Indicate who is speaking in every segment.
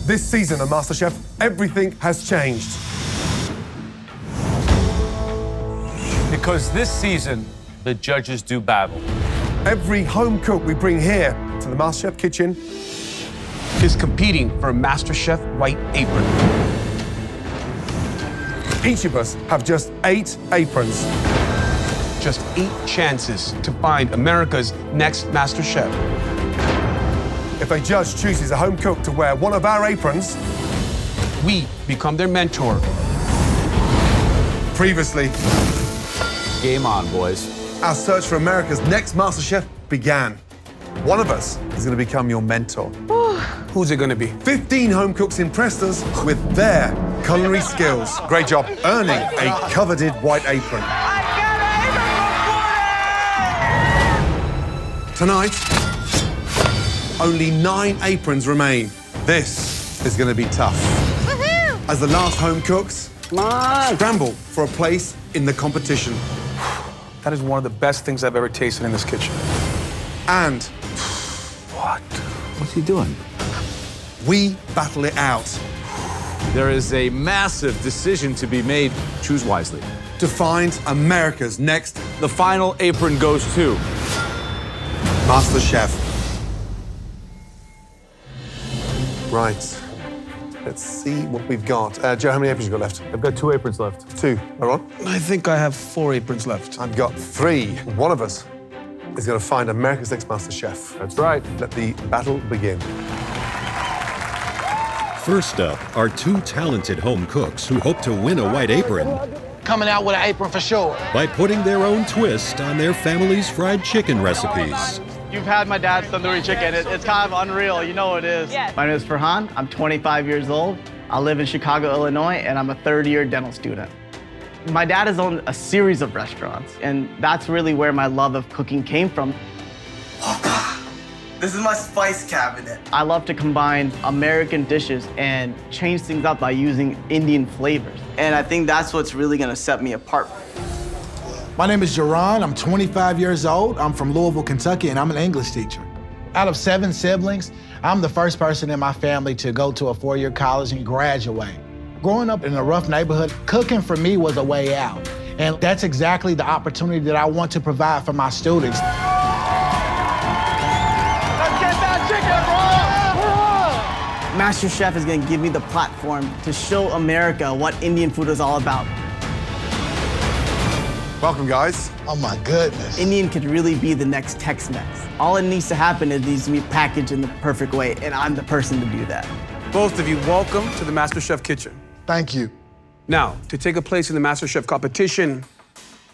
Speaker 1: This season of Masterchef, everything has changed.
Speaker 2: Because this season, the judges do battle.
Speaker 1: Every home cook we bring here to the Masterchef kitchen
Speaker 3: is competing for a Masterchef white apron.
Speaker 1: Each of us have just 8 aprons.
Speaker 3: Just 8 chances to find America's next Masterchef.
Speaker 1: If a judge chooses a home cook to wear one of our aprons,
Speaker 3: we become their mentor.
Speaker 1: Previously,
Speaker 2: Game on, boys.
Speaker 1: our search for America's next Masterchef began. One of us is going to become your mentor.
Speaker 3: Who's it gonna be?
Speaker 1: 15 home cooks impressed us with their culinary skills. Great job earning a coveted white apron. Tonight, only 9 aprons remain. This is going to be tough. As the last home cooks scramble for a place in the competition.
Speaker 3: That is one of the best things I've ever tasted in this kitchen.
Speaker 1: And
Speaker 3: What?
Speaker 2: What's he doing?
Speaker 1: we battle it out
Speaker 2: There is a massive decision to be made. Choose wisely.
Speaker 1: to find America's next
Speaker 2: The final apron goes to...
Speaker 1: Masterchef. Right. Let's see what we've got. Joe, how many aprons you got left?
Speaker 2: I've got 2 aprons left.
Speaker 1: 2. Aaron?
Speaker 3: I think I have 4 aprons left.
Speaker 1: I've got 3. One of us is going to find America's next Masterchef.
Speaker 2: That's right.
Speaker 1: Let the battle begin.
Speaker 4: First up are 2 talented home cooks who hope to win a white apron
Speaker 5: Coming out with an apron for sure.
Speaker 4: by putting their own twist on their family's fried chicken recipes.
Speaker 6: You've had my dad's tandoori chicken. It's kind of unreal. You know what it is.
Speaker 7: Yes.
Speaker 6: My name is Farhan. I'm 25 years old. I live in Chicago, Illinois, and I'm a 3rd-year dental student. My dad has owned a series of restaurants, and that's really where my love of cooking came from.
Speaker 8: This is my spice cabinet.
Speaker 6: I love to combine American dishes and change things up by using Indian flavors.
Speaker 8: And I think that's what's really gonna set me apart.
Speaker 5: My name is Jerron. I'm 25 years old. I'm from Louisville, Kentucky, and I'm an English teacher. Out of 7 siblings, I'm the first person in my family to go to a 4-year college and graduate. Growing up in a rough neighborhood, cooking for me was a way out. And that's exactly the opportunity that I want to provide for my students.
Speaker 6: Masterchef is gonna give me the platform to show America what Indian food is all about.
Speaker 1: Welcome, guys.
Speaker 5: Oh my goodness.
Speaker 6: Indian could really be the next Tex-Mex. All it needs to happen is it needs to be packaged in the perfect way, and I'm the person to do that.
Speaker 3: Both of you, welcome to the Masterchef kitchen.
Speaker 5: Thank you.
Speaker 3: Now, to take a place in the Masterchef competition,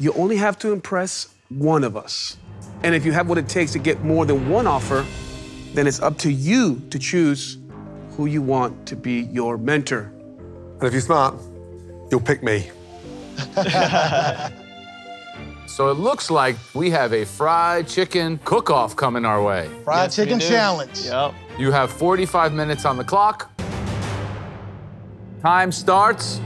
Speaker 3: you only have to impress one of us. And if you have what it takes to get more than one offer, then it's up to you to choose who you want to be your mentor.
Speaker 1: And if you're smart, you'll pick me.
Speaker 2: So it looks like we have a fried chicken cook-off coming our way.
Speaker 5: Fried chicken challenge.
Speaker 6: Yep.
Speaker 2: You have 45 minutes on the clock. Time starts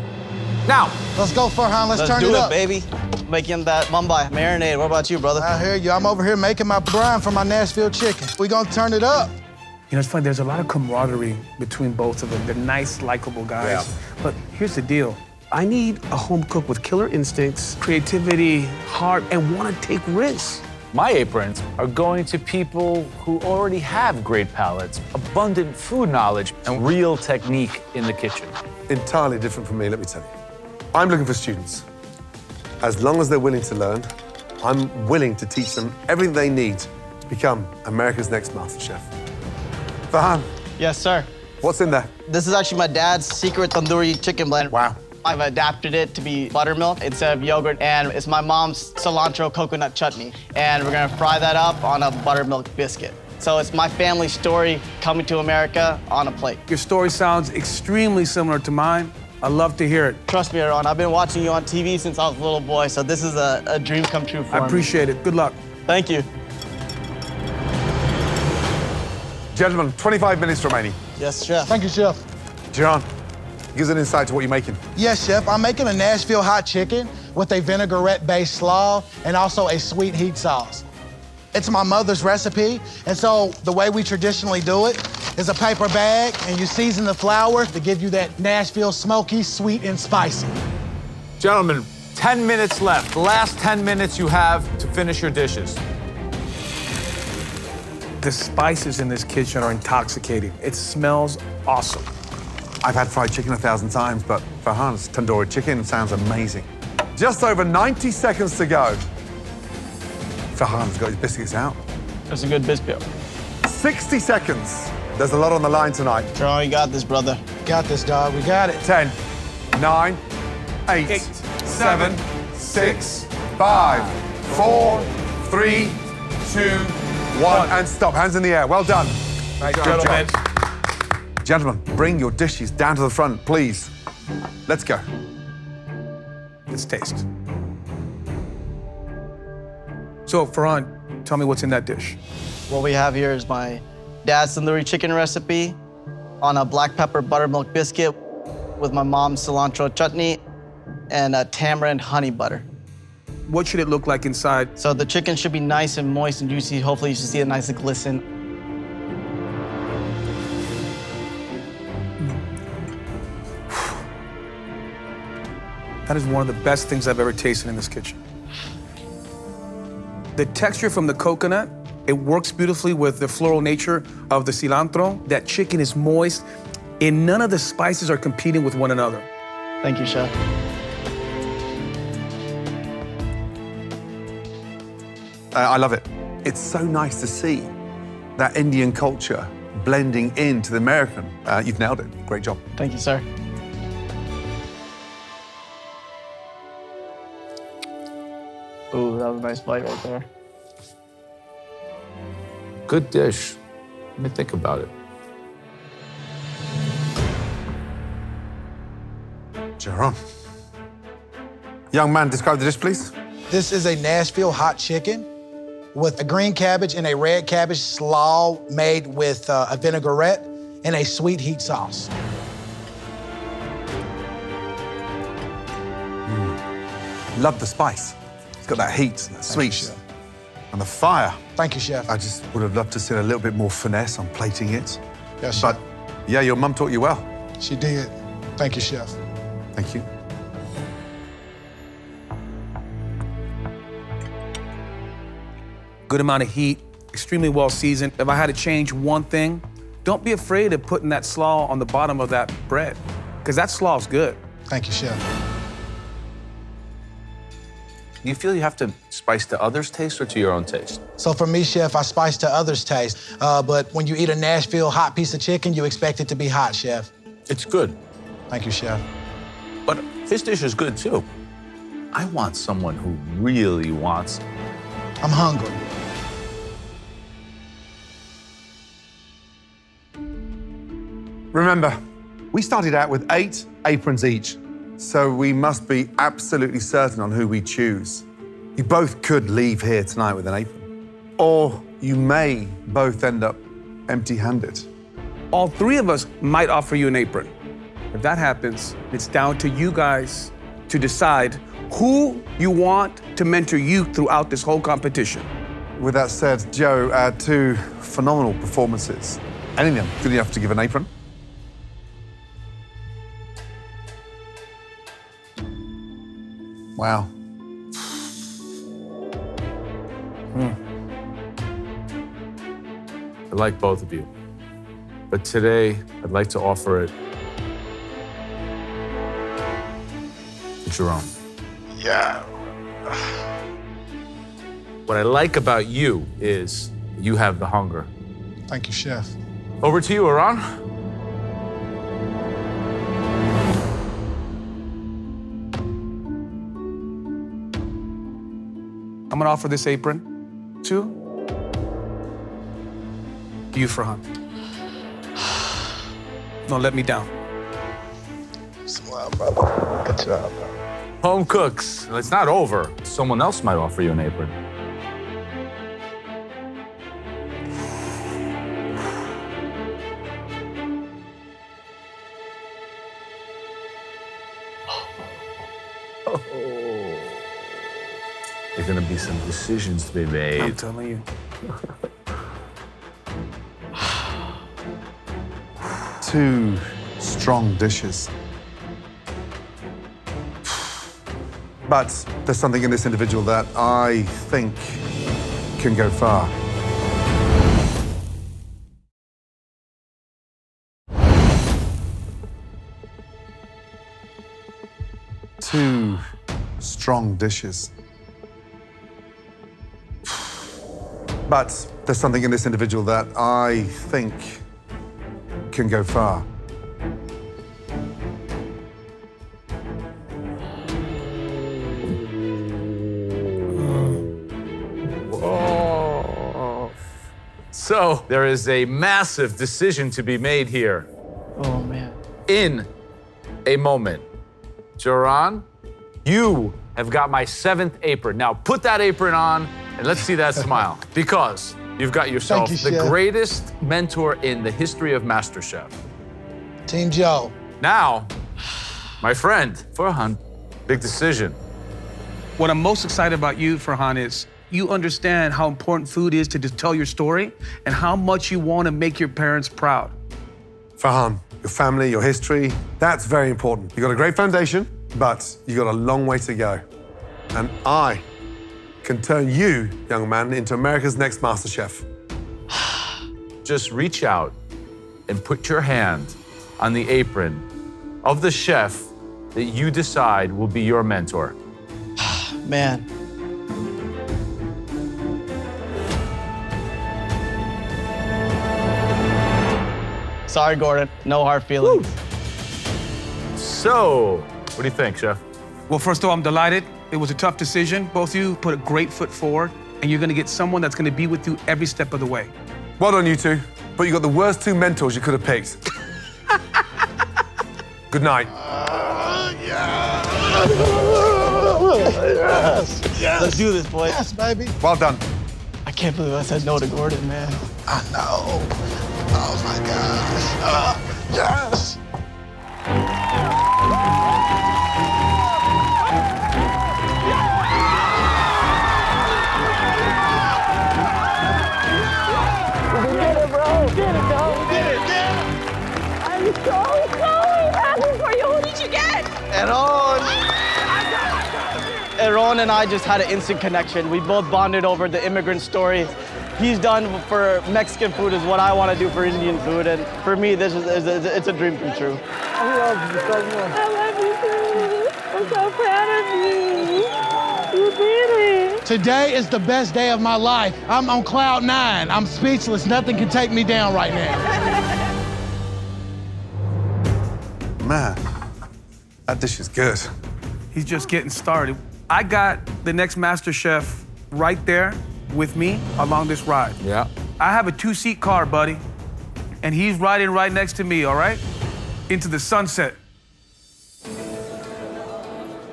Speaker 2: now.
Speaker 5: Let's go, Farhan. Let's turn
Speaker 8: do
Speaker 5: it
Speaker 8: it,
Speaker 5: up.
Speaker 8: baby. Making that Mumbai marinade. What about you, brother?
Speaker 5: I hear you. I'm over here making my brine for my Nashville chicken. We gonna turn it up.
Speaker 3: You know, it's funny, there's a lot of camaraderie between both of them. They're nice, likable guys.
Speaker 1: Yeah.
Speaker 3: But here's the deal. I need a home cook with killer instincts, creativity, heart, and want to take risks.
Speaker 2: My aprons are going to people who already have great palates, abundant food knowledge, and real technique in the kitchen.
Speaker 1: Entirely different from me, let me tell you. I'm looking for students. As long as they're willing to learn, I'm willing to teach them everything they need to become America's next MasterChef. Farhan,
Speaker 6: Yes, sir.
Speaker 1: what's in there?
Speaker 8: This is actually my dad's secret tandoori chicken blend.
Speaker 1: Wow.
Speaker 6: I've adapted it to be buttermilk instead of yogurt, and it's my mom's cilantro coconut chutney. And we're gonna fry that up on a buttermilk biscuit. So it's my family story coming to America on a plate.
Speaker 3: Your story sounds extremely similar to mine. I love to hear it.
Speaker 6: Trust me, Aaron, I've been watching you on TV since I was a little boy, so this is a dream come true for me.
Speaker 3: I appreciate it. Good luck.
Speaker 6: Thank you.
Speaker 1: Gentlemen, 25 minutes remaining.
Speaker 8: Yes, chef.
Speaker 5: Thank you, Chef.
Speaker 1: John, give us an insight to what you're making.
Speaker 5: Yes, Chef. I'm making a Nashville hot chicken with a vinaigrette-based slaw and also a sweet heat sauce. It's my mother's recipe, and so the way we traditionally do it is a paper bag, and you season the flour to give you that Nashville smoky, sweet, and spicy.
Speaker 2: Gentlemen, 10 minutes left. The last 10 minutes you have to finish your dishes.
Speaker 3: The spices in this kitchen are intoxicating. It smells awesome.
Speaker 1: I've had fried chicken 1,000 times, but Farhan's tandoori chicken sounds amazing. Just over 90 seconds to go. Farhan's got his biscuits out.
Speaker 6: That's a good biscuit.
Speaker 1: 60 seconds. There's a lot on the line tonight.
Speaker 6: Jerome, you got this, brother.
Speaker 5: Got this, dog. We got it.
Speaker 1: 10, 9, 8, 7, 6, 5, 4, 3, 2, 1, and stop. Hands in the air. Well done.
Speaker 3: Right, gentlemen.
Speaker 1: Gentlemen, bring your dishes down to the front, please. Let's go.
Speaker 3: Let's taste. So, Farhan, tell me what's in that dish.
Speaker 6: What we have here is my dad's tandoori chicken recipe on a black pepper buttermilk biscuit with my mom's cilantro chutney and a tamarind honey butter.
Speaker 3: What should it look like inside?
Speaker 6: So the chicken should be nice and moist and juicy. Hopefully you should see it nice and glisten.
Speaker 3: That is one of the best things I've ever tasted in this kitchen. The texture from the coconut, it works beautifully with the floral nature of the cilantro. That chicken is moist, and none of the spices are competing with one another.
Speaker 6: Thank you, Chef.
Speaker 1: I love it. It's so nice to see that Indian culture blending into the American. You've nailed it. Great job.
Speaker 6: Thank you, sir. Ooh, that was a nice bite right there.
Speaker 2: Good dish. Let me think about it.
Speaker 1: Jerome. Young man, describe the dish, please.
Speaker 5: This is a Nashville hot chicken with a green cabbage and a red cabbage slaw made with a vinaigrette and a sweet heat sauce.
Speaker 1: Love the spice. It's got that heat and that sweet. And the fire.
Speaker 5: Thank you, Chef.
Speaker 1: I just would have loved to see a little bit more finesse on plating it.
Speaker 5: Yes,
Speaker 1: But
Speaker 5: Chef.
Speaker 1: yeah, your mum taught you well.
Speaker 5: She did. Thank you, Chef.
Speaker 1: Thank you.
Speaker 3: Good amount of heat, extremely well seasoned. If I had to change one thing, don't be afraid of putting that slaw on the bottom of that bread, because that slaw's good.
Speaker 5: Thank you, Chef.
Speaker 2: Do you feel you have to spice to others' taste or to your own taste?
Speaker 5: So for me, Chef, I spice to others' taste. But when you eat a Nashville hot piece of chicken, you expect it to be hot, Chef.
Speaker 2: It's good.
Speaker 5: Thank you, Chef.
Speaker 2: But his dish is good too. I want someone who really wants it.
Speaker 5: I'm hungry.
Speaker 1: Remember, we started out with 8 aprons each, so we must be absolutely certain on who we choose. You both could leave here tonight with an apron, or you may both end up empty-handed.
Speaker 3: All 3 of us might offer you an apron. If that happens, it's down to you guys to decide who you want to mentor you throughout this whole competition.
Speaker 1: With that said, Joe, 2 phenomenal performances. Any of them good enough to give an apron? Wow.
Speaker 2: I like both of you. But today, I'd like to offer it to Jerome.
Speaker 5: Yeah.
Speaker 2: What I like about you is you have the hunger.
Speaker 5: Thank you, Chef.
Speaker 2: Over to you, Iran.
Speaker 3: I'm gonna offer this apron to you, Farhan. Don't let me down.
Speaker 5: Smile, brother. Good job, bro.
Speaker 2: Home cooks. It's not over. Someone else might offer you an apron. There are gonna be some decisions to be made.
Speaker 3: I'm telling you.
Speaker 1: 2 strong dishes. But there's something in this individual that I think can go far. Two strong dishes. But there's something in this individual that I think can go far.
Speaker 2: So, there is a massive decision to be made here.
Speaker 6: Oh, man.
Speaker 2: In a moment. Joran, you have got my 7th apron. Now, put that apron on and let's see that smile. Because you've got yourself the greatest mentor in the history of Masterchef.
Speaker 5: Team Joe.
Speaker 2: Now, my friend, Farhan, big decision.
Speaker 3: What I'm most excited about you, Farhan, is you understand how important food is to just tell your story and how much you want to make your parents proud.
Speaker 1: Farhan, your family, your history, that's very important. You've got a great foundation, but you've got a long way to go. And I can turn you, young man, into America's next MasterChef.
Speaker 2: Just reach out and put your hand on the apron of the chef that you decide will be your mentor.
Speaker 6: Man. Sorry, Gordon. No hard feelings.
Speaker 2: So, what do you think, Chef?
Speaker 3: Well, first of all, I'm delighted. It was a tough decision. Both of you put a great foot forward, and you're going to get someone that's going to be with you every step of the way.
Speaker 1: Well done, you two. But you got the worst 2 mentors you could have picked. Good night.
Speaker 5: Yes. Yes.
Speaker 6: Let's do this, boys.
Speaker 5: Yes, baby.
Speaker 1: Well done.
Speaker 6: I can't believe I said no to Gordon, man.
Speaker 5: I know. Oh, my gosh. Yes.
Speaker 7: I'm so happy for you. Who did you get?
Speaker 6: Aaron and I just had an instant connection. We both bonded over the immigrant story. He's done for Mexican food is what I want to do for Indian food, and for me, this is it's a dream come true.
Speaker 7: I love you so much. I love you too. I'm so proud of you. You did it.
Speaker 5: Today is the best day of my life. I'm on cloud 9. I'm speechless. Nothing can take me down right now.
Speaker 1: Man, that dish is good.
Speaker 3: He's just getting started. I got the next MasterChef right there with me along this ride.
Speaker 2: Yeah.
Speaker 3: I have a 2-seat car, buddy, and he's riding right next to me, all right? Into the sunset.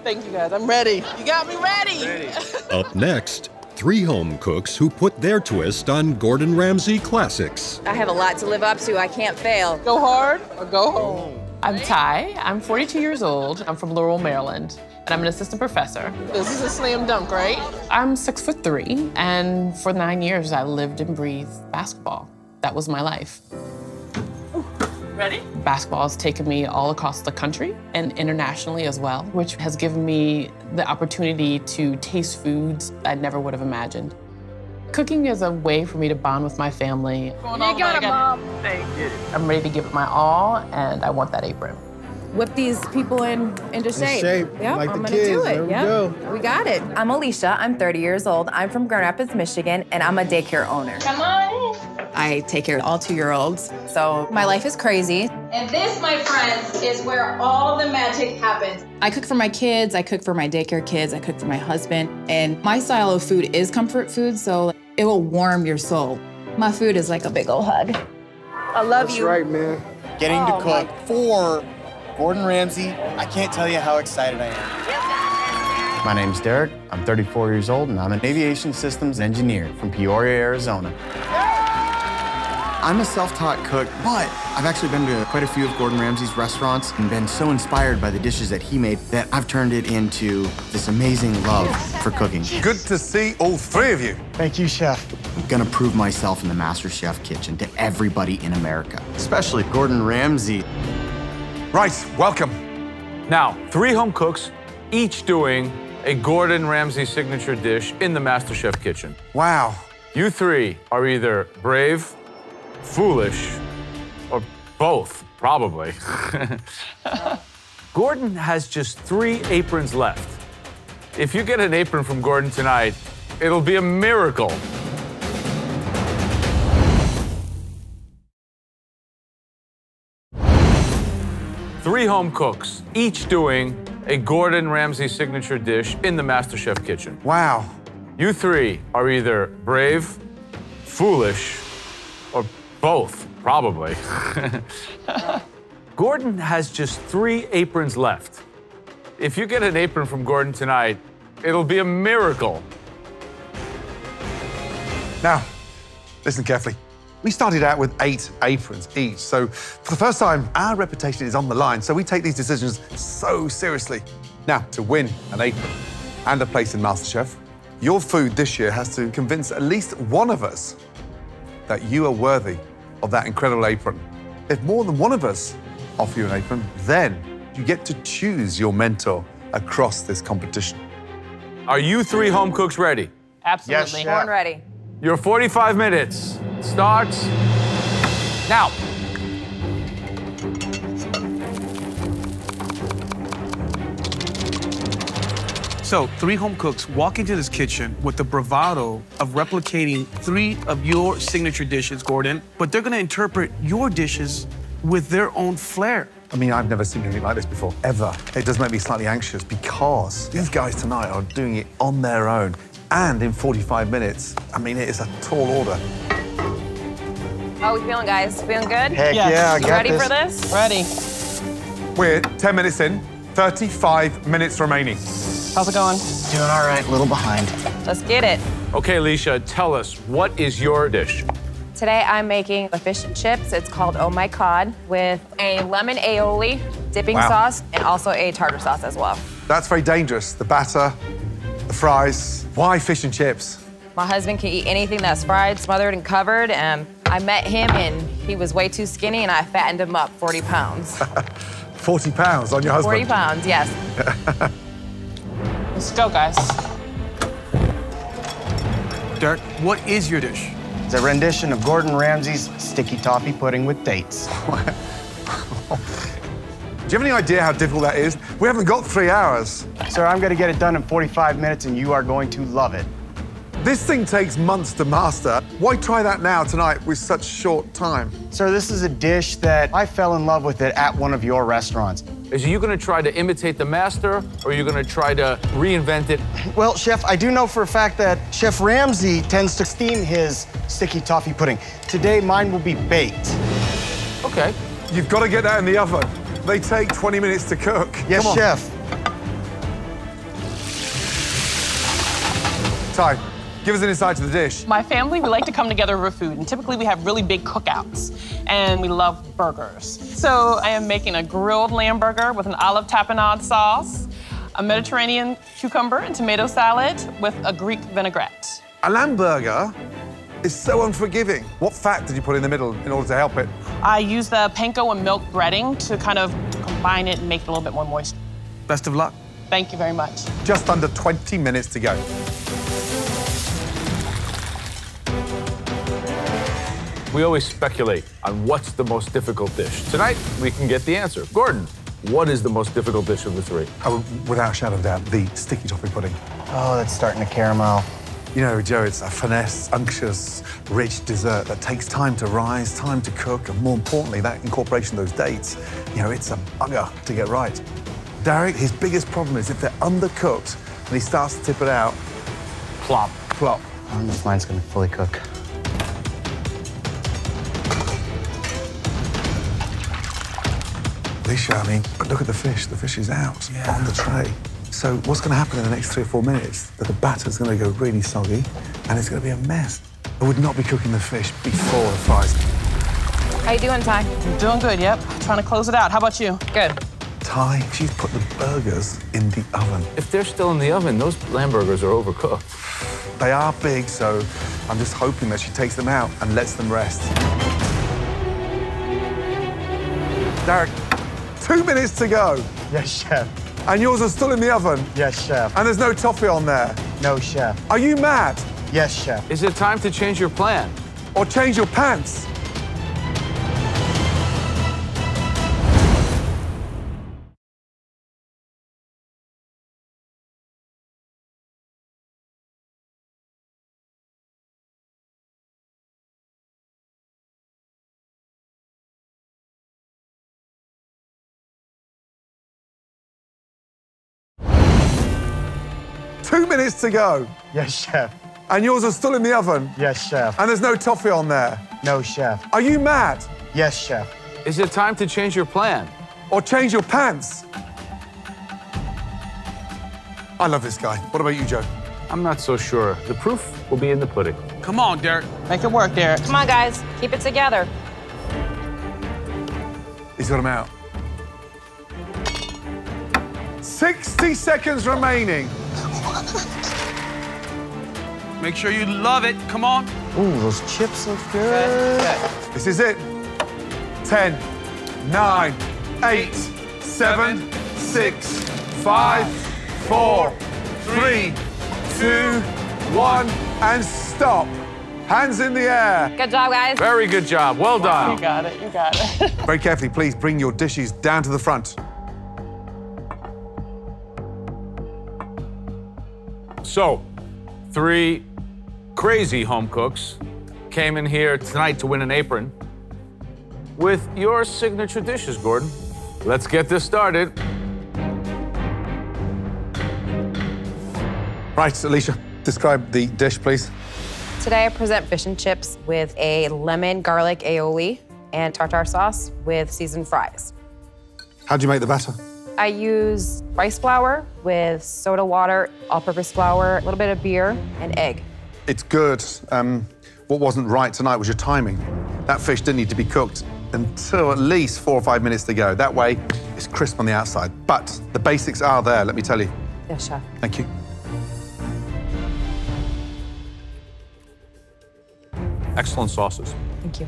Speaker 8: Thank you, guys. I'm ready. You got me ready.
Speaker 4: Up next, 3 home cooks who put their twist on Gordon Ramsay classics.
Speaker 9: I have a lot to live up to. I can't fail.
Speaker 8: Go hard or go home.
Speaker 10: I'm Ty. I'm 42 years old. I'm from Laurel, Maryland, and I'm an assistant professor.
Speaker 8: This is a slam dunk, right?
Speaker 10: I'm 6'3", and for 9 years, I lived and breathed basketball. That was my life.
Speaker 8: Ready?
Speaker 10: Basketball has taken me all across the country and internationally as well, which has given me the opportunity to taste foods I never would have imagined. Cooking is a way for me to bond with my family.
Speaker 7: You got it, Mom.
Speaker 10: Thank you. I'm ready to give it my all, and I want that apron.
Speaker 9: Whip these people into shape.
Speaker 5: Yep,
Speaker 9: I'm gonna do it. Yep. We got it. I'm Alicia. I'm 30 years old. I'm from Grand Rapids, Michigan, and I'm a daycare owner.
Speaker 7: Come on in.
Speaker 9: I take care of all 2-year-olds, so my life is crazy.
Speaker 7: And this, my friends, is where all the magic happens.
Speaker 9: I cook for my kids, I cook for my daycare kids, I cook for my husband, and my style of food is comfort food, so it will warm your soul. My food is like a big old hug. I love you.
Speaker 5: That's right, man.
Speaker 11: Getting to cook for Gordon Ramsay, I can't tell you how excited I am. My name's Derek, I'm 34 years old, and I'm an aviation systems engineer from Peoria, Arizona. I'm a self-taught cook, but I've actually been to quite a few of Gordon Ramsay's restaurants and been so inspired by the dishes that he made that I've turned it into this amazing love for cooking.
Speaker 1: Good to see all three of you.
Speaker 5: Thank you, Chef.
Speaker 11: I'm gonna prove myself in the MasterChef kitchen to everybody in America, especially Gordon Ramsay.
Speaker 1: Right, welcome.
Speaker 2: Now, 3 home cooks, each doing a Gordon Ramsay signature dish in the MasterChef kitchen.
Speaker 1: Wow.
Speaker 2: You 3 are either brave, foolish, or both, probably. Gordon has just 3 aprons left. If you get an apron from Gordon tonight, it'll be a miracle. Three home cooks, each doing a Gordon Ramsay signature dish in the MasterChef kitchen.
Speaker 1: Wow.
Speaker 2: You 3 are either brave, foolish, or both, probably. Gordon has just 3 aprons left. If you get an apron from Gordon tonight, it'll be a miracle.
Speaker 1: Now, listen carefully. We started out with 8 aprons each, so for the first time, our reputation is on the line, so we take these decisions so seriously. Now, to win an apron and a place in MasterChef, your food this year has to convince at least one of us that you are worthy of that incredible apron. If more than one of us offer you an apron, then you get to choose your mentor across this competition.
Speaker 2: Are you 3 home cooks ready?
Speaker 10: Absolutely.
Speaker 5: Yes,
Speaker 7: Born ready.
Speaker 2: Your 45 minutes starts now.
Speaker 3: So, 3 home cooks walk into this kitchen with the bravado of replicating 3 of your signature dishes, Gordon, but they're gonna interpret your dishes with their own flair.
Speaker 1: I mean, I've never seen anything like this before, ever. It does make me slightly anxious because these guys tonight are doing it on their own and in 45 minutes. I mean, it is a tall order.
Speaker 7: How we feeling, guys? Feeling good?
Speaker 5: Heck
Speaker 10: Yes.
Speaker 5: yeah, I
Speaker 7: You
Speaker 5: got
Speaker 7: ready
Speaker 5: this.
Speaker 7: for this?
Speaker 10: Ready.
Speaker 1: We're 10 minutes in, 35 minutes remaining.
Speaker 10: How's it going?
Speaker 11: Doing all right, a little behind.
Speaker 7: Let's get it.
Speaker 2: Okay, Alicia, tell us, what is your dish?
Speaker 7: Today I'm making a fish and chips. It's called Oh My Cod with a lemon aioli dipping
Speaker 1: Wow.
Speaker 7: sauce and also a tartar sauce as well.
Speaker 1: That's very dangerous. The batter, the fries. Why fish and chips?
Speaker 7: My husband can eat anything that's fried, smothered, and covered. And I met him and he was way too skinny and I fattened him up 40 pounds.
Speaker 1: 40 pounds on your husband.
Speaker 7: 40 pounds, yes.
Speaker 10: Let's go, guys.
Speaker 3: Dirk, what is your dish?
Speaker 11: It's a rendition of Gordon Ramsay's sticky toffee pudding with dates.
Speaker 1: Do you have any idea how difficult that is? We haven't got 3 hours.
Speaker 11: Sir, I'm gonna get it done in 45 minutes and you are going to love it.
Speaker 1: This thing takes months to master. Why try that now tonight with such short time?
Speaker 11: Sir, this is a dish that I fell in love with it at one of your restaurants.
Speaker 2: Is you gonna try to imitate the master, or are you gonna try to reinvent it?
Speaker 11: Well, Chef, I do know for a fact that Chef Ramsay tends to steam his sticky toffee pudding. Today, mine will be baked.
Speaker 2: Okay.
Speaker 1: You've got to get that in the oven. They take 20 minutes to cook.
Speaker 11: Yes,
Speaker 1: Come on.
Speaker 11: Chef.
Speaker 1: Ty, give us an insight to the dish.
Speaker 10: My family, we like to come together over food, and typically we have really big cookouts, and we love burgers. So I am making a grilled lamb burger with an olive tapenade sauce, a Mediterranean cucumber and tomato salad with a Greek vinaigrette.
Speaker 1: A lamb burger is so unforgiving. What fat did you put in the middle in order to help it?
Speaker 10: I use the panko and milk breading to kind of combine it and make it a little bit more moist.
Speaker 3: Best of luck.
Speaker 10: Thank you very much.
Speaker 1: Just under 20 minutes to go.
Speaker 2: We always speculate on what's the most difficult dish. Tonight, we can get the answer. Gordon, what is the most difficult dish of the 3?
Speaker 1: Oh, without a shadow of doubt, the sticky toffee pudding.
Speaker 11: Oh, that's starting to caramel.
Speaker 1: You know, Joe, it's a finesse, unctuous, rich dessert that takes time to rise, time to cook, and more importantly, that incorporation of those dates. You know, it's a bugger to get right. Derek, his biggest problem is if they're undercooked and he starts to tip it out, plop, plop.
Speaker 11: I don't know if mine's gonna fully cook.
Speaker 1: Alicia, I mean, look at the fish. The fish is out on the tray. So what's going to happen in the next 3 or 4 minutes? That the batter's going to go really soggy, and it's going to be a mess. I would not be cooking the fish before the fries.
Speaker 7: How you doing, Ty?
Speaker 10: I'm doing good, yep. Trying to close it out. How about you?
Speaker 7: Good.
Speaker 1: Ty, she's put the burgers in the oven.
Speaker 2: If they're still in the oven, those lamb burgers are overcooked.
Speaker 1: They are big, so I'm just hoping that she takes them out and lets them rest. Derek, 2 minutes to go.
Speaker 11: Yes, chef.
Speaker 1: And yours are still in the oven?
Speaker 11: Yes, chef.
Speaker 1: And there's no toffee on there?
Speaker 11: No, chef.
Speaker 1: Are you mad?
Speaker 11: Yes, chef.
Speaker 2: Is it time to change your plan?
Speaker 1: Or change your pants? Two minutes to go.
Speaker 11: Yes, chef.
Speaker 1: And yours are still in the oven?
Speaker 11: Yes, chef.
Speaker 1: And there's no toffee on there?
Speaker 11: No, chef.
Speaker 1: Are you mad?
Speaker 11: Yes, chef.
Speaker 2: Is it time to change your plan?
Speaker 1: Or change your pants? I love this guy. What about you, Joe?
Speaker 2: I'm not so sure. The proof will be in the pudding.
Speaker 3: Come on, Derek.
Speaker 6: Make it work, Derek.
Speaker 7: Come on, guys. Keep it together.
Speaker 1: He's got him out. 60 seconds remaining.
Speaker 3: Make sure you love it. Come on.
Speaker 11: Ooh, those chips look good.
Speaker 1: This is it. 10, 9, 8, 7, 6, 5, 4, 3, 2, 1, and stop. Hands in the air.
Speaker 7: Good job, guys.
Speaker 2: Very good job. Well done.
Speaker 6: You got it, you got it.
Speaker 1: Very carefully, please bring your dishes down to the front.
Speaker 2: So, 3 crazy home cooks came in here tonight to win an apron with your signature dishes, Gordon. Let's get this started.
Speaker 1: Right, Alicia, describe the dish, please.
Speaker 7: Today I present fish and chips with a lemon garlic aioli and tartare sauce with seasoned fries.
Speaker 1: How'd you make the batter?
Speaker 7: I use rice flour with soda water, all-purpose flour, a little bit of beer, and egg.
Speaker 1: It's good. What wasn't right tonight was your timing. That fish didn't need to be cooked until at least 4 or 5 minutes to go. That way, it's crisp on the outside. But the basics are there, let me tell you.
Speaker 7: Yes, chef.
Speaker 1: Thank you.
Speaker 2: Excellent sauces.
Speaker 7: Thank you.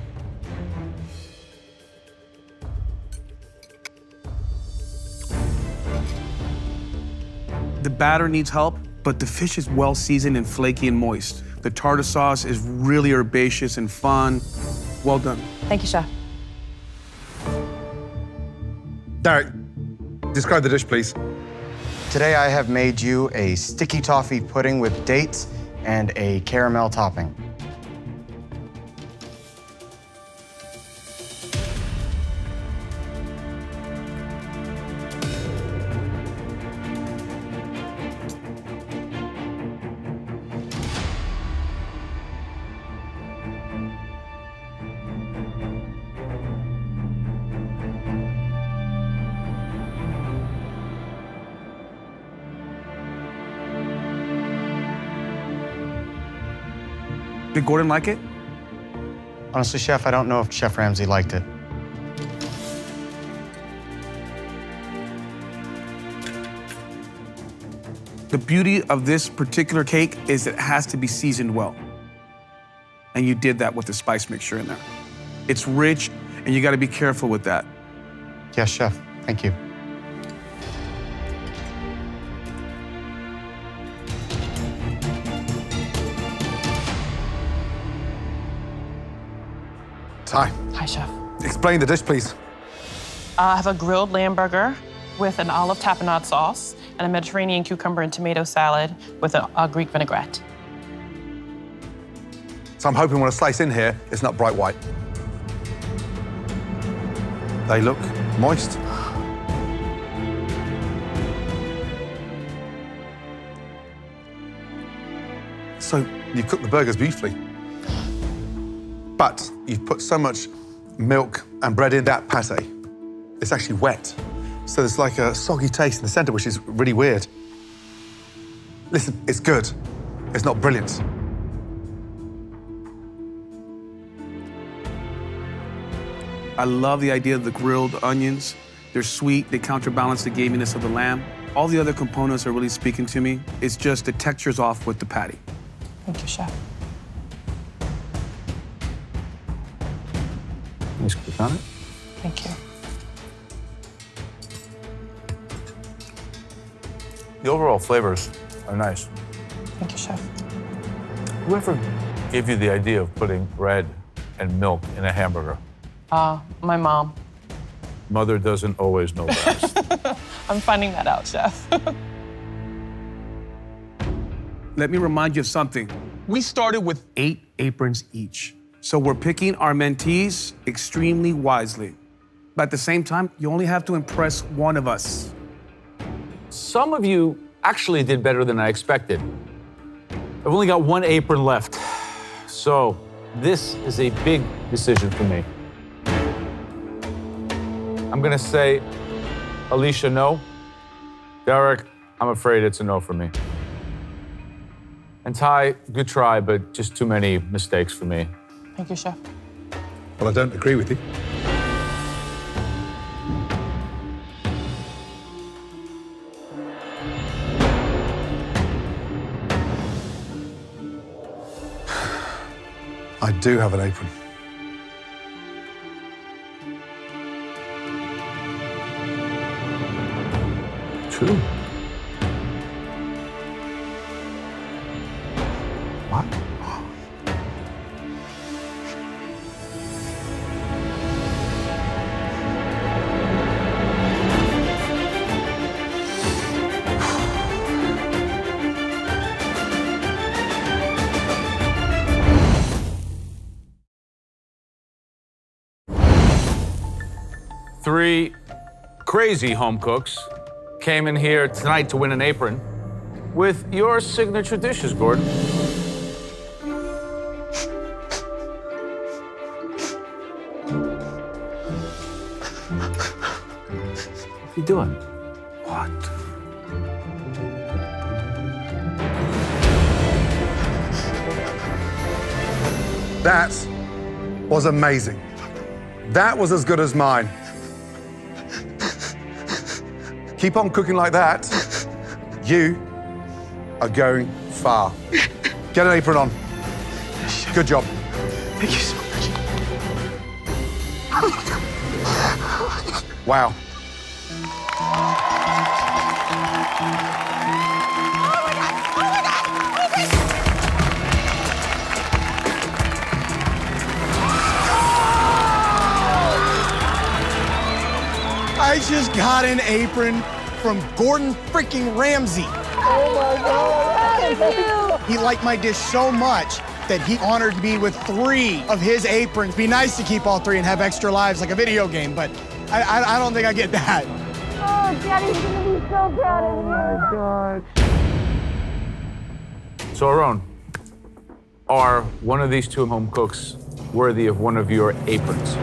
Speaker 3: The batter needs help, but the fish is well seasoned and flaky and moist. The tartar sauce is really herbaceous and fun. Well done.
Speaker 7: Thank you, chef.
Speaker 1: Derek, describe the dish, please.
Speaker 11: Today I have made you a sticky toffee pudding with dates and a caramel topping.
Speaker 3: Did Gordon like it?
Speaker 11: Honestly, Chef, I don't know if Chef Ramsay liked it.
Speaker 3: The beauty of this particular cake is it has to be seasoned well. And you did that with the spice mixture in there. It's rich, and you gotta be careful with that.
Speaker 11: Yes, Chef. Thank you.
Speaker 1: Ty,
Speaker 10: Hi, chef.
Speaker 1: explain the dish, please.
Speaker 10: I have a grilled lamb burger with an olive tapenade sauce and a Mediterranean cucumber and tomato salad with a Greek vinaigrette.
Speaker 1: So I'm hoping when I slice in here, it's not bright white. They look moist. So you cook the burgers beautifully. But you've put so much milk and bread in that pate, it's actually wet. So there's like a soggy taste in the center, which is really weird. Listen, it's good. It's not brilliant.
Speaker 3: I love the idea of the grilled onions. They're sweet, they counterbalance the gaminess of the lamb. All the other components are really speaking to me. It's just the texture's off with the patty.
Speaker 10: Thank you, Chef.
Speaker 2: Nice click on it.
Speaker 10: Thank you.
Speaker 2: The overall flavors are nice.
Speaker 10: Thank you, Chef.
Speaker 2: Whoever gave you the idea of putting bread and milk in a hamburger?
Speaker 10: My mom.
Speaker 2: Mother doesn't always know best.
Speaker 10: I'm finding that out, Chef.
Speaker 3: Let me remind you of something. We started with 8 aprons each. So we're picking our mentees extremely wisely. But at the same time, you only have to impress one of us.
Speaker 2: Some of you actually did better than I expected. I've only got 1 apron left. So this is a big decision for me. I'm gonna say, Alicia, no. Derek, I'm afraid it's a no for me. And Ty, good try, but just too many mistakes for me.
Speaker 10: Thank you, Chef.
Speaker 1: Well, I don't agree with you. I do have an apron.
Speaker 2: True. What? Three crazy home cooks came in here tonight to win an apron with your signature dishes, Gordon. What are you doing?
Speaker 3: What?
Speaker 1: That was amazing. That was as good as mine. Keep on cooking like that. You are going far. Get an apron on. Good job.
Speaker 3: Thank you so much.
Speaker 1: Wow.
Speaker 11: I just got an apron from Gordon freaking Ramsay.
Speaker 12: Oh my God! Thank you.
Speaker 11: He liked my dish so much that he honored me with 3 of his aprons. Be nice to keep all 3 and have extra lives like a video game, but I don't think I get that.
Speaker 12: Oh, Daddy's gonna be so proud of you. Oh my
Speaker 2: So, Aaron, are one of these 2 home cooks worthy of one of your aprons?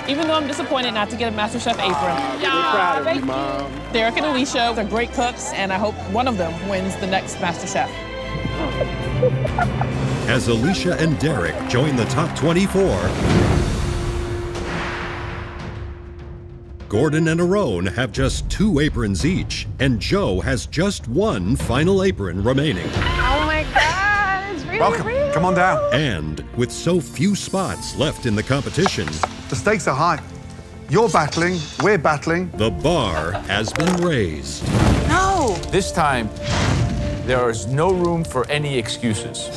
Speaker 10: Even though I'm disappointed not to get a Masterchef apron.
Speaker 3: We're proud of you, Mom.
Speaker 10: Derek and Alicia are great cooks, and I hope one of them wins the next Masterchef.
Speaker 4: As Alicia and Derek join the top 24, Gordon and Aaron have just 2 aprons each, and Joe has just 1 final apron remaining.
Speaker 7: Oh my God, it's really
Speaker 1: Welcome.
Speaker 7: real.
Speaker 1: Come on down.
Speaker 4: And with so few spots left in the competition,
Speaker 1: The stakes are high. You're battling, we're battling.
Speaker 4: the bar has been raised.
Speaker 7: No.
Speaker 2: This time, there is no room for any excuses.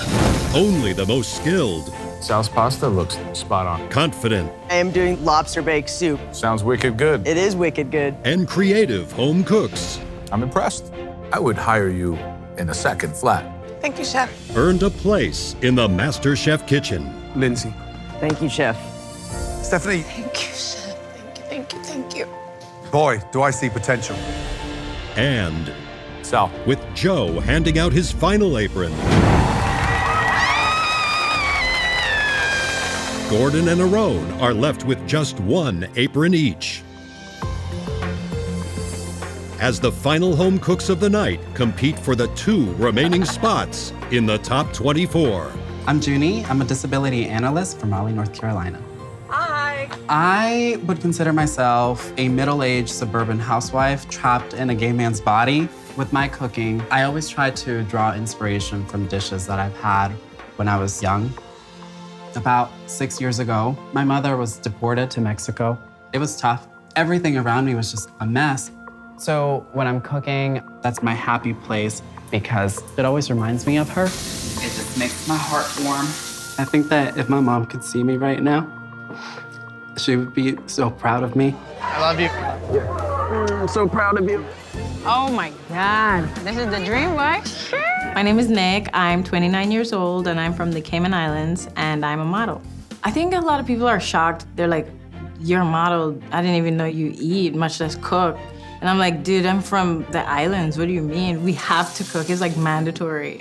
Speaker 4: Only the most skilled,
Speaker 2: Sal's pasta looks spot on.
Speaker 4: confident,
Speaker 8: I am doing lobster baked soup.
Speaker 2: Sounds wicked good.
Speaker 8: It is wicked good.
Speaker 4: and creative home cooks
Speaker 2: I'm impressed. I would hire you in a second flat.
Speaker 13: Thank you, Chef.
Speaker 4: earned a place in the MasterChef kitchen.
Speaker 3: Lindsay.
Speaker 13: Thank you, Chef.
Speaker 1: Stephanie.
Speaker 9: Thank you, Chef. Thank you.
Speaker 1: Boy, do I see potential.
Speaker 4: And
Speaker 2: Sal.
Speaker 4: with Joe handing out his final apron, Gordon and Aaron are left with just one apron each. As the final home cooks of the night compete for the 2 remaining spots in the top 24.
Speaker 14: I'm Junie. I'm a disability analyst from Raleigh, North Carolina.
Speaker 13: Hi.
Speaker 14: I would consider myself a middle-aged suburban housewife trapped in a gay man's body. With my cooking, I always try to draw inspiration from dishes that I've had when I was young. About 6 years ago, my mother was deported to Mexico. It was tough. Everything around me was just a mess. So when I'm cooking, that's my happy place because it always reminds me of her. It just makes my heart warm. I think that if my mom could see me right now, she would be so proud of me.
Speaker 6: I love you.
Speaker 13: I'm so proud of you.
Speaker 15: Oh my God, this is the dream, right? My name is Nick. I'm 29 years old and I'm from the Cayman Islands and I'm a model. I think a lot of people are shocked. They're like, you're a model. I didn't even know you eat, much less cook. And I'm like, dude, I'm from the islands. What do you mean? We have to cook. It's like mandatory.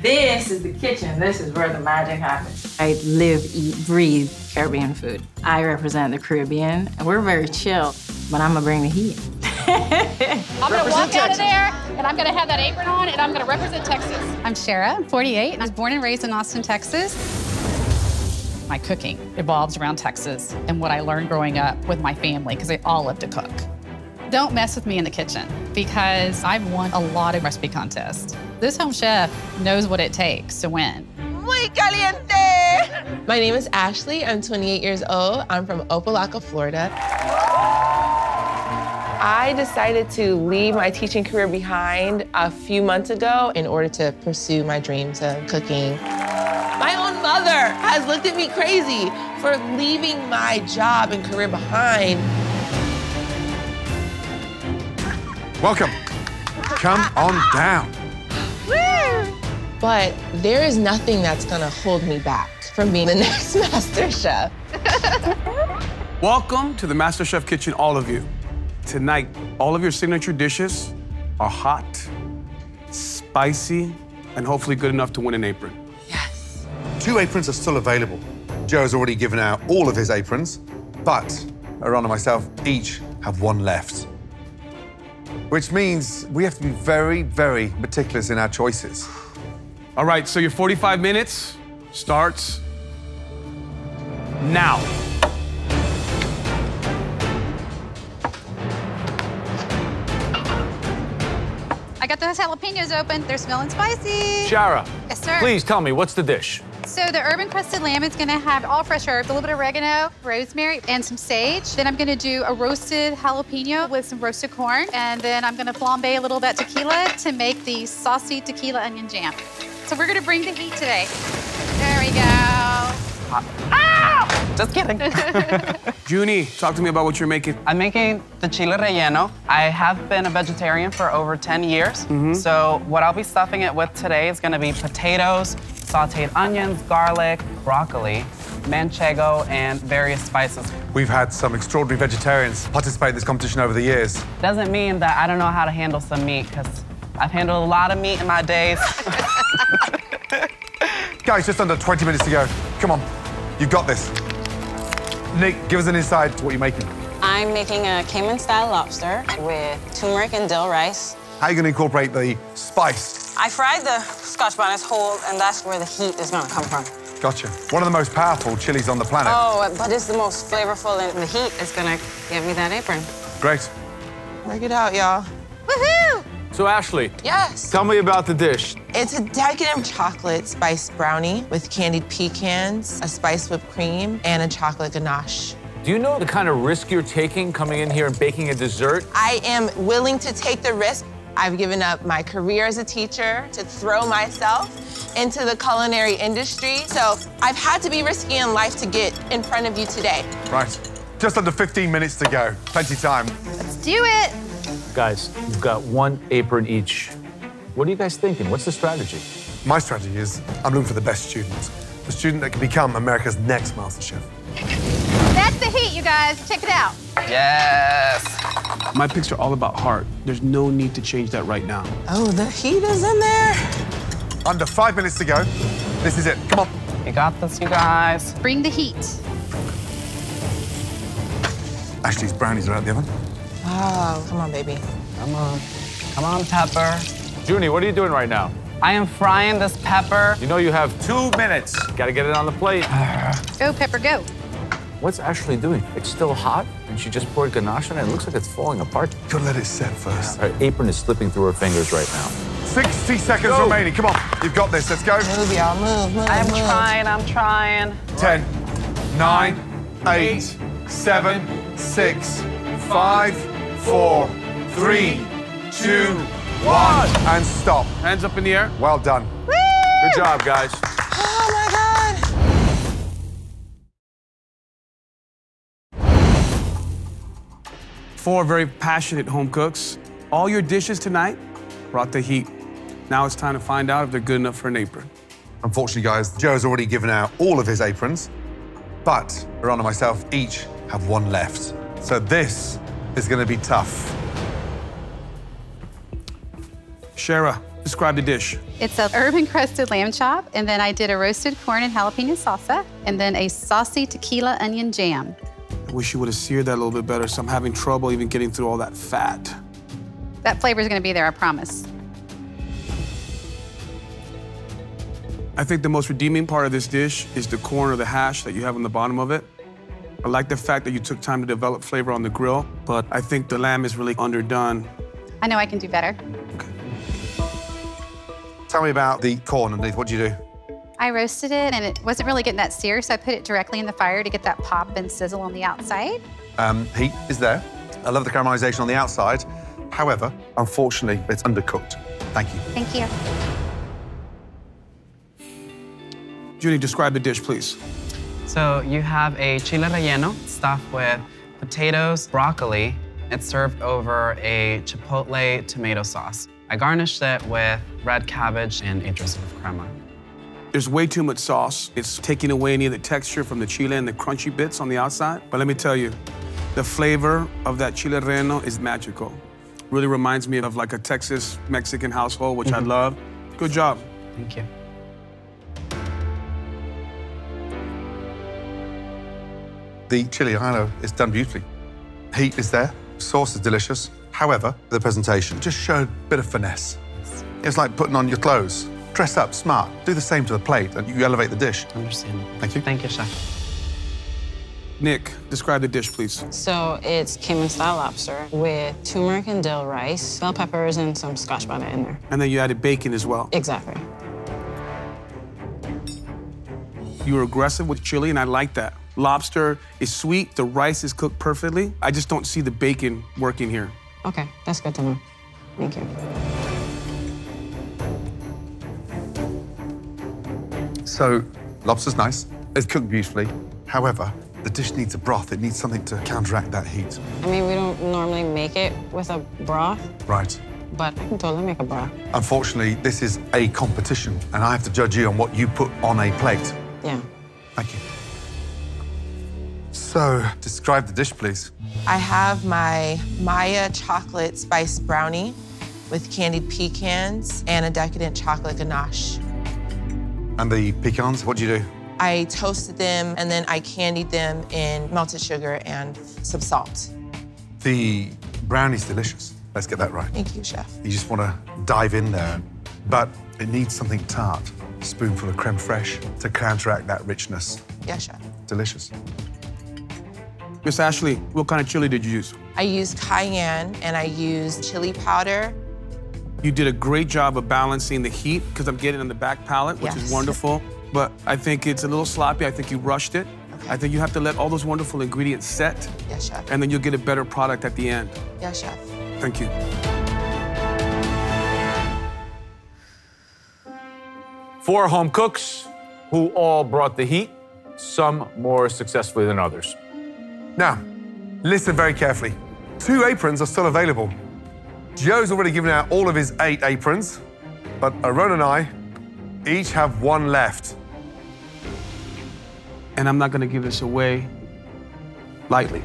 Speaker 15: This is the kitchen. This is where the magic happens. I live, eat, breathe Caribbean food. I represent the Caribbean, and we're very chill, but I'm gonna bring the heat.
Speaker 16: I'm gonna walk out of there, and I'm gonna have that apron on, and I'm gonna represent Texas.
Speaker 17: I'm Shara, I'm 48. I was born and raised in Austin, Texas.
Speaker 16: My cooking evolves around Texas and what I learned growing up with my family, because they all love to cook. Don't mess with me in the kitchen, because I've won a lot of recipe contests. This home chef knows what it takes to win.
Speaker 13: Muy caliente! My name is Ashley. I'm 28 years old. I'm from Opelika, Florida. I decided to leave my teaching career behind a few months ago in order to pursue my dreams of cooking. My own mother has looked at me crazy for leaving my job and career behind.
Speaker 1: Welcome. Come on down.
Speaker 13: But there is nothing that's gonna hold me back from being the next MasterChef.
Speaker 3: Welcome to the MasterChef kitchen, all of you. Tonight, all of your signature dishes are hot, spicy, and hopefully good enough to win an apron.
Speaker 1: 2 aprons are still available. Joe's already given out all of his aprons, but Aaron and myself each have 1 left. Which means we have to be very, very meticulous in our choices.
Speaker 3: All right, so your 45 minutes starts now.
Speaker 17: I got those jalapenos open. They're smelling spicy.
Speaker 2: Shara,
Speaker 17: Yes, sir.
Speaker 2: please tell me, what's the dish?
Speaker 17: So the urban crusted lamb is gonna have all fresh herbs, a little bit of oregano, rosemary, and some sage. Then I'm gonna do a roasted jalapeno with some roasted corn. And then I'm gonna flambe a little bit tequila to make the saucy tequila onion jam. So we're gonna bring the heat today. There we go.
Speaker 14: Just kidding.
Speaker 3: Junie, talk to me about what you're making.
Speaker 14: I'm making the chile relleno. I have been a vegetarian for over 10 years. So what I'll be stuffing it with today is gonna be potatoes, sauteed onions, garlic, broccoli, manchego, and various spices.
Speaker 1: We've had some extraordinary vegetarians participate in this competition over the years.
Speaker 14: Doesn't mean that I don't know how to handle some meat, because I've handled a lot of meat in my days.
Speaker 1: Guys, just under 20 minutes to go. Come on, you've got this. Nick, give us an insight to what you're making.
Speaker 18: I'm making a Cayman-style lobster with turmeric and dill rice.
Speaker 1: How are you going to incorporate the spice?
Speaker 18: I fried the Scotch bonnets whole, and that's where the heat is gonna come from.
Speaker 1: Gotcha. One of the most powerful chilies on the planet.
Speaker 18: Oh, but it's the most flavorful, and the heat is gonna give me that apron.
Speaker 1: Great.
Speaker 13: Work it out, y'all.
Speaker 18: Woohoo!
Speaker 2: So Ashley,
Speaker 13: Yes.
Speaker 2: tell me about the dish.
Speaker 13: It's a decadent chocolate spice brownie with candied pecans, a spiced whipped cream, and a chocolate ganache.
Speaker 2: Do you know the kind of risk you're taking coming in here and baking a dessert?
Speaker 13: I am willing to take the risk. I've given up my career as a teacher to throw myself into the culinary industry. So I've had to be risky in life to get in front of you today.
Speaker 1: Right. Just under 15 minutes to go. Plenty of time.
Speaker 17: Let's do it.
Speaker 2: Guys, you've got 1 apron each. What are you guys thinking? What's the strategy?
Speaker 1: My strategy is I'm looking for the best student. The student that can become America's next Masterchef.
Speaker 17: That's the heat, you guys. Check it out.
Speaker 3: Yes! My picks are all about heart. There's no need to change that right now.
Speaker 13: Oh, the heat is in there.
Speaker 1: Under 5 minutes to go. This is it. Come on.
Speaker 10: You got this, you guys.
Speaker 17: Bring the heat.
Speaker 1: Ashley's brownies are out the oven.
Speaker 13: Oh, come on, baby.
Speaker 10: Come on. Come on, Pepper.
Speaker 2: Junie, what are you doing right now?
Speaker 10: I am frying this pepper.
Speaker 2: You know you have 2 minutes. Gotta get it on the plate.
Speaker 17: Go, Pepper, go.
Speaker 2: What's Ashley doing? It's still hot, and she just poured ganache on it. It looks like it's falling apart.
Speaker 1: You gotta let it set first.
Speaker 2: Her apron is slipping through her fingers right now.
Speaker 1: 60 seconds remaining. Come on, you've got this. Let's go.
Speaker 13: Move, y'all, move.
Speaker 10: I'm trying.
Speaker 1: 10, 9, 8, 7, 6, 5, 4, 3, 2, 1. And stop.
Speaker 3: Hands up in the air.
Speaker 1: Well done.
Speaker 13: Woo!
Speaker 2: Good job, guys.
Speaker 13: Oh, my God.
Speaker 3: Four very passionate home cooks. All your dishes tonight brought the heat. Now it's time to find out if they're good enough for an apron.
Speaker 1: Unfortunately, guys, Joe's already given out all of his aprons, but Ron and myself each have one left. So this is going to be tough.
Speaker 3: Shara, describe the dish.
Speaker 17: It's a herb-encrusted lamb chop, and then I did a roasted corn and jalapeno salsa, and then a saucy tequila onion jam.
Speaker 3: I wish you would have seared that a little bit better, so I'm having trouble even getting through all that fat.
Speaker 17: That flavor's gonna be there, I promise.
Speaker 3: I think the most redeeming part of this dish is the corn or the hash that you have on the bottom of it. I like the fact that you took time to develop flavor on the grill, but I think the lamb is really underdone.
Speaker 17: I know I can do better.
Speaker 1: Tell me about the corn underneath. What'd you do?
Speaker 17: I roasted it, and it wasn't really getting that sear, so I put it directly in the fire to get that pop and sizzle on the outside.
Speaker 1: Heat is there. I love the caramelization on the outside. However, unfortunately, it's undercooked. Thank you.
Speaker 17: Thank you.
Speaker 3: Judy, describe the dish, please.
Speaker 14: So you have a chile relleno stuffed with potatoes, broccoli. It's served over a chipotle tomato sauce. I garnished it with red cabbage and a drizzle of crema.
Speaker 3: There's way too much sauce. It's taking away any of the texture from the chile and the crunchy bits on the outside. But let me tell you, the flavor of that chile relleno is magical. Really reminds me of like a Texas Mexican household, which I love. Good job.
Speaker 14: Thank you.
Speaker 1: The chili relleno is done beautifully. Heat is there. Sauce is delicious. However, the presentation just showed a bit of finesse. It's like putting on your clothes. Dress up, smart. Do the same to the plate, and you elevate the dish.
Speaker 14: Understandable.
Speaker 1: Thank you.
Speaker 14: Thank you, chef.
Speaker 3: Nick, describe the dish, please.
Speaker 18: So it's Cayman-style lobster with turmeric and dill rice, bell peppers, and some scotch bonnet in there.
Speaker 3: And then you added bacon as well.
Speaker 18: Exactly.
Speaker 3: You were aggressive with chili, and I like that. Lobster is sweet, the rice is cooked perfectly. I just don't see the bacon working here.
Speaker 18: Okay, that's good to know. Thank you.
Speaker 1: So, lobster's nice. It's cooked beautifully. However, the dish needs a broth. It needs something to counteract that heat.
Speaker 18: I mean, we don't normally make it with a broth,
Speaker 1: Right.
Speaker 18: but I can totally make a broth.
Speaker 1: Unfortunately, this is a competition, and I have to judge you on what you put on a plate.
Speaker 18: Yeah.
Speaker 1: Thank you. So, describe the dish, please.
Speaker 13: I have my Maya chocolate spice brownie with candied pecans and a decadent chocolate ganache.
Speaker 1: And the pecans, what do you do?
Speaker 13: I toasted them and then I candied them in melted sugar and some salt.
Speaker 1: The brownie's delicious. Let's get that right.
Speaker 13: Thank you, chef.
Speaker 1: You just want to dive in there, but it needs something tart. A spoonful of creme fraiche to counteract that richness.
Speaker 13: Yes, chef.
Speaker 1: Delicious.
Speaker 3: Miss Ashley, what kind of chili did you use?
Speaker 13: I used cayenne and I used chili powder.
Speaker 3: You did a great job of balancing the heat, because I'm getting on the back palate, which is
Speaker 13: Yes.
Speaker 3: wonderful. But I think it's a little sloppy. I think you rushed it.
Speaker 13: Okay.
Speaker 3: I think you have to let all those wonderful ingredients set,
Speaker 13: Yes, chef.
Speaker 3: and then you'll get a better product at the end.
Speaker 13: Yes, chef.
Speaker 3: Thank you.
Speaker 2: Four home cooks who all brought the heat, some more successfully than others.
Speaker 1: Now, listen very carefully. 2 aprons are still available. Joe's already given out all of his 8 aprons. But Aaron and I each have one left.
Speaker 3: And I'm not gonna give this away lightly.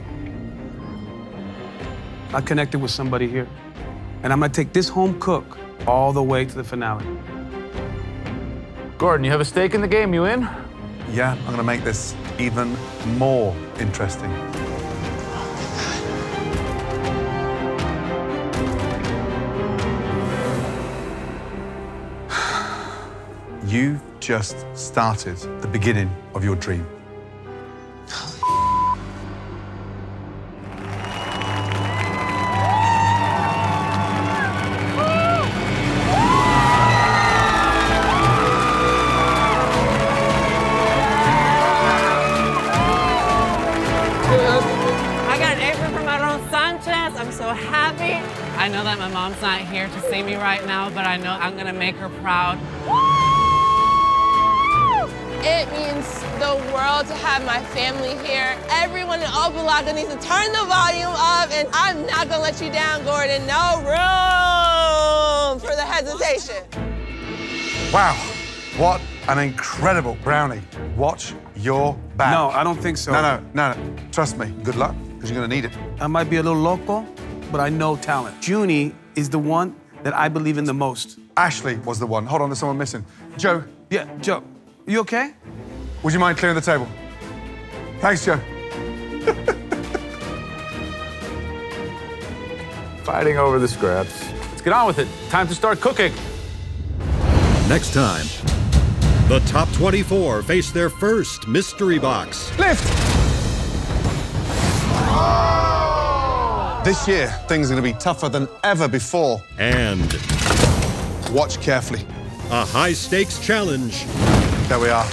Speaker 3: I connected with somebody here, and I'm gonna take this home cook all the way to the finale.
Speaker 2: Gordon, you have a stake in the game. You in?
Speaker 1: Yeah, I'm gonna make this even more interesting. You've just started the beginning of your dream.
Speaker 13: I got an apron from Aaron Sanchez. I'm so happy. I know that my mom's not here to see me right now, but I know I'm gonna make her proud. It means the world to have my family here. Everyone in Opalaca needs to turn the volume up, and I'm not gonna let you down, Gordon. No room for the hesitation.
Speaker 1: Wow, what an incredible brownie. Watch your back.
Speaker 3: No, I don't think so.
Speaker 1: No. Trust me, good luck, because you're gonna need it.
Speaker 3: I might be a little loco, but I know talent. Junie is the one that I believe in the most.
Speaker 1: Ashley was the one. Hold on, there's someone missing. Joe.
Speaker 3: Yeah, Joe. You okay?
Speaker 1: Would you mind clearing the table? Thanks, Joe.
Speaker 2: Fighting over the scraps. Let's get on with it. Time to start cooking.
Speaker 4: Next time, the top 24 face their first mystery box.
Speaker 1: Lift! This year, things are going to be tougher than ever before.
Speaker 4: And
Speaker 1: watch carefully.
Speaker 4: A high-stakes challenge.
Speaker 1: There we are.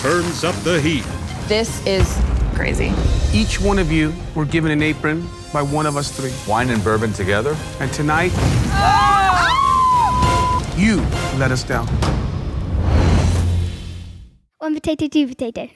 Speaker 4: Turns up the heat.
Speaker 7: This is crazy.
Speaker 3: Each one of you were given an apron by one of us three.
Speaker 2: Wine and bourbon together.
Speaker 3: And tonight, you let us down.
Speaker 12: One potato, two potato.